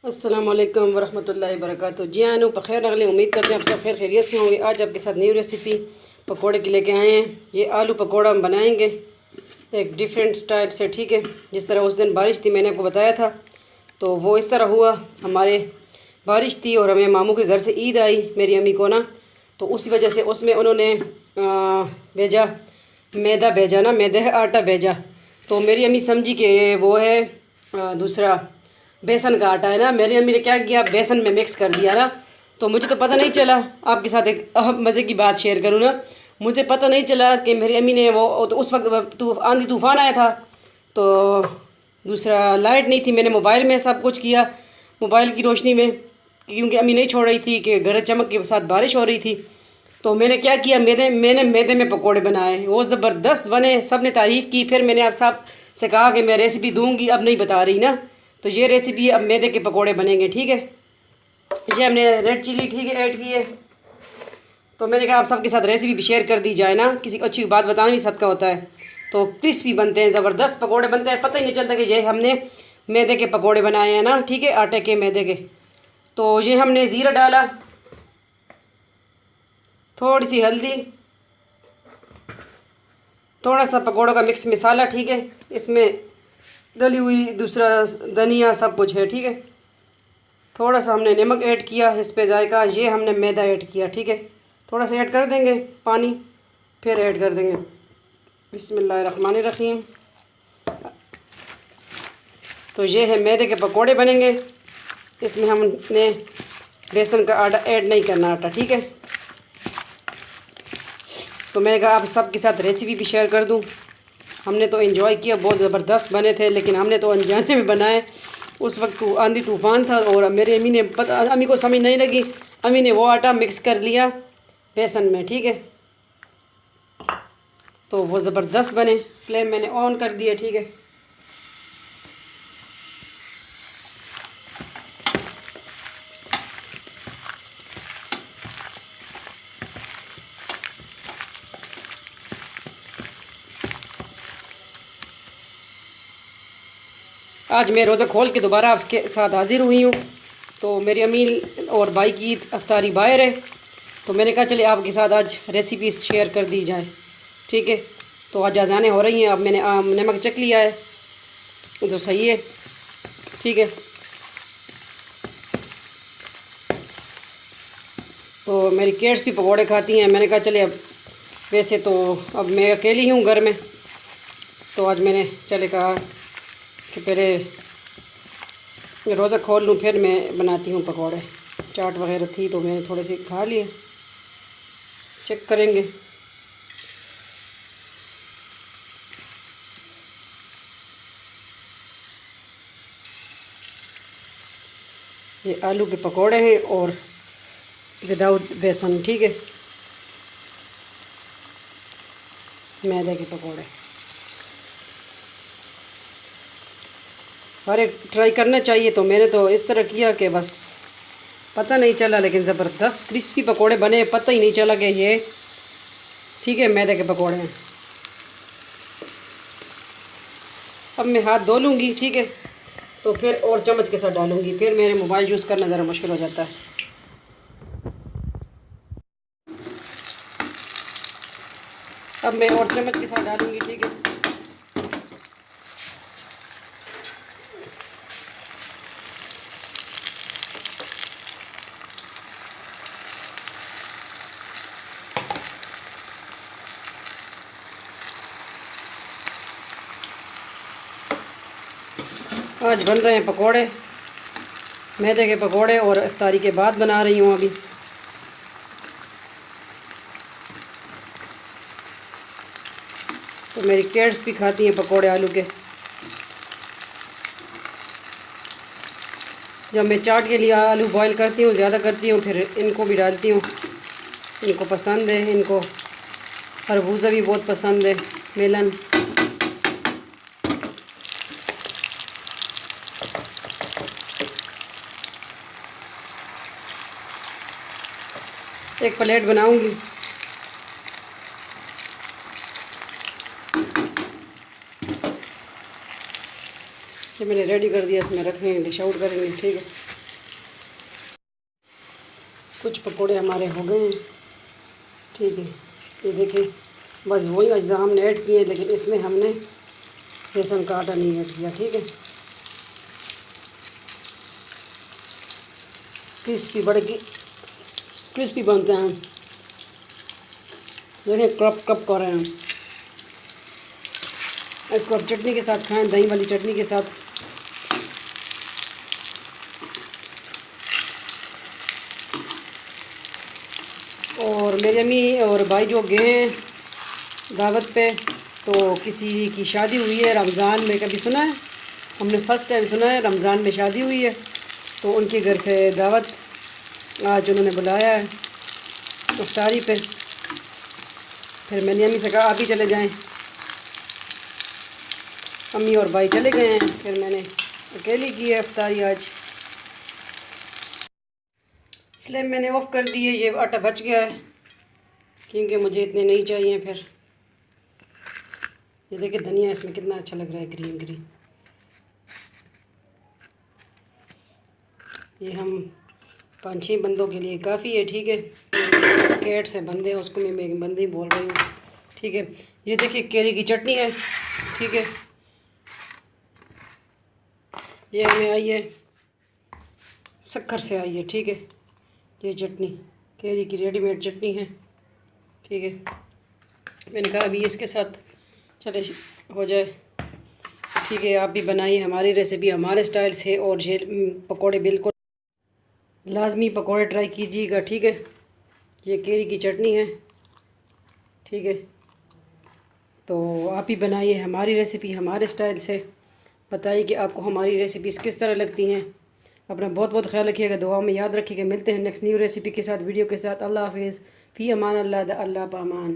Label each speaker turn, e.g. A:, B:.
A: अस्सलाम वालेकुम वरहमतुल्लाहि वबरकातुहू। जी आनू बखैर अगले उम्मीद करते हैं आप सब खैर खैरियत से होंगे। आज आपके साथ न्यू रेसिपी पकोड़े की लेके आए हैं। ये आलू पकोड़ा हम बनाएंगे एक डिफरेंट स्टाइल से, ठीक है। जिस तरह उस दिन बारिश थी मैंने आपको बताया था, तो वो इस तरह हुआ। हमारे बारिश थी और हमें मामू के घर से ईद आई मेरी अम्मी को ना, तो उसी वजह से उसमें उन्होंने भेजा मैदा, भेजा ना मैदे आटा भेजा। तो मेरी अम्मी समझी कि वो है दूसरा बेसन का आटा है ना। मेरी अम्मी ने क्या किया, बेसन में मिक्स कर दिया ना। तो मुझे तो पता नहीं चला। आपके साथ एक अहम मज़े की बात शेयर करूँ ना, मुझे पता नहीं चला कि मेरी अम्मी ने वो तो उस वक्त आंधी तूफ़ान आया था, तो दूसरा लाइट नहीं थी। मैंने मोबाइल में सब कुछ किया, मोबाइल की रोशनी में, क्योंकि अम्मी नहीं छोड़ रही थी कि गरज चमक के साथ बारिश हो रही थी। तो मैंने क्या किया, मैंने मैदे में पकोड़े बनाए, वो ज़बरदस्त बने, सब ने तारीफ़ की। फिर मैंने आप सब से कहा कि मैं रेसिपी दूंगी, अब नहीं बता रही ना। तो ये रेसिपी अब मैदे के पकोड़े बनेंगे, ठीक है। ये हमने रेड चिली, ठीक है, ऐड की है। तो मैंने कहा आप सबके साथ रेसिपी भी शेयर कर दी जाए ना, किसी को अच्छी बात बताना भी सबका होता है। तो क्रिस्पी बनते हैं, ज़बरदस्त पकोड़े बनते हैं, पता ही नहीं चलता कि ये हमने मैदे के पकोड़े बनाए हैं ना, ठीक है, आटे के मैदे के। तो ये हमने ज़ीरा डाला, थोड़ी सी हल्दी, थोड़ा सा पकोड़ों का मिक्स मसाला, ठीक है। इसमें दली हुई दूसरा धनिया सब कुछ है, ठीक है। थोड़ा सा हमने नमक ऐड किया इस पे जायका। ये हमने मैदा ऐड किया, ठीक है। थोड़ा सा ऐड कर देंगे पानी, फिर ऐड कर देंगे बिस्मिल्लाहिर्रहमानिर्रहीम। तो ये है मैदे के पकोड़े बनेंगे। इसमें हमने बेसन का आटा ऐड नहीं करना, आटा, ठीक है। तो मैंने कहा आप सबके साथ रेसिपी भी शेयर कर दूं। हमने तो एंजॉय किया, बहुत ज़बरदस्त बने थे, लेकिन हमने तो अनजाने में बनाए। उस वक्त आंधी तूफ़ान था और मेरी अम्मी ने अम्मी को समझ नहीं लगी, अम्मी ने वो आटा मिक्स कर लिया बेसन में, ठीक है। तो वो ज़बरदस्त बने। फ्लेम मैंने ऑन कर दिया, ठीक है। आज मैं रोज़ा खोल के दोबारा आपके साथ हाजिर हुई हूँ। तो मेरी अम्मी और भाई की अफ्तारी बाहर है, तो मैंने कहा चलिए आपके साथ आज रेसिपी शेयर कर दी जाए, ठीक है। तो आज अज़ानें हो रही हैं, अब मैंने नमक चख लिया है, तो सही है, ठीक है। तो मेरी किड्स भी पकौड़े खाती हैं। मैंने कहा चले, अब वैसे तो अब मैं अकेली हूँ घर में, तो आज मैंने चले कहा कि पहले रोज़ा खोल लूँ फिर मैं बनाती हूँ पकौड़े। चाट वगैरह थी तो मैंने थोड़े से खा लिए, चेक करेंगे। ये आलू के पकौड़े हैं और विदाउट बेसन, ठीक है, मैदे के पकौड़े। हर एक ट्राई करना चाहिए। तो मैंने तो इस तरह किया कि बस पता नहीं चला, लेकिन ज़बरदस्त क्रिस्पी पकोड़े बने, पता ही नहीं चला कि ये, ठीक है, मैदे के पकोड़े हैं। अब मैं हाथ धो लूँगी, ठीक है, तो फिर और चम्मच के साथ डालूँगी, फिर मेरे मोबाइल यूज़ करना ज़रा मुश्किल हो जाता है। अब मैं और चम्मच के साथ डालूँगी, ठीक है। आज बन रहे हैं पकोड़े, मैदे के पकोड़े, और इफ्तारी के बाद बना रही हूँ अभी। तो मेरी किड्स भी खाती हैं पकोड़े आलू के। जब मैं चाट के लिए आलू बॉईल करती हूँ, ज़्यादा करती हूँ, फिर इनको भी डालती हूँ। इनको पसंद है, इनको खरबूजा भी बहुत पसंद है, मेलन। एक प्लेट बनाऊंगी। ये मैंने रेडी कर दिया, इसमें रखेंगे, डिश आउट करेंगे, ठीक है। कुछ पकोड़े हमारे हो गए हैं, ठीक है। ये देखिए, बस वही अज्जा हमने ऐड किए, लेकिन इसमें हमने बेसन का आटा नहीं ऐड किया, ठीक है। क्रिस्पी बड़े क्रिस्पी बनते हैं। देखिए क्रप क्रप कर रहे हैं। इसको आप चटनी के साथ खाएं, दही वाली चटनी के साथ। और मेरी अम्मी और भाई जो गए हैं दावत पे, तो किसी की शादी हुई है रमज़ान में, कभी सुना है? हमने फ़र्स्ट टाइम सुना है रमज़ान में शादी हुई है, तो उनके घर से दावत आज उन्होंने बुलाया है इफ्तारी पे। फिर मैंने अम्मी से कहा आप ही चले जाएं। अम्मी और भाई चले गए हैं, फिर मैंने अकेली की है इफ्तारी आज। फ्लेम मैंने ऑफ़ कर दी है। ये आटा बच गया है क्योंकि मुझे इतने नहीं चाहिए। फिर ये देखिए धनिया इसमें कितना अच्छा लग रहा है, ग्रीन ग्रीन। ये हम 5-6 बंदों के लिए काफ़ी है, ठीक है। कैट से बंदे हैं, उसको मैं एक बंदी बोल रही हूँ, ठीक है। ये देखिए केरी की चटनी है, ठीक है। ये हमें आई है शक्कर से आई है, ठीक है। ये चटनी केरी की रेडीमेड चटनी है, ठीक है। मैंने कहा अभी इसके साथ चले हो जाए, ठीक है। आप भी बनाइए हमारी रेसिपी हमारे स्टाइल से, और ये पकोड़े बिल्कुल लाजमी पकोड़े ट्राई कीजिएगा, ठीक है। ये केरी की चटनी है, ठीक है। तो आप ही बनाइए हमारी रेसिपी हमारे स्टाइल से। बताइए कि आपको हमारी रेसिपीज़ किस तरह लगती हैं। अपना बहुत बहुत ख्याल रखिएगा, दुआ में याद रखिएगा। मिलते हैं नेक्स्ट न्यू रेसिपी के साथ, वीडियो के साथ। अल्लाह हाफिज़, फ़ी अमान अल्लाह, अल्लाह पामान।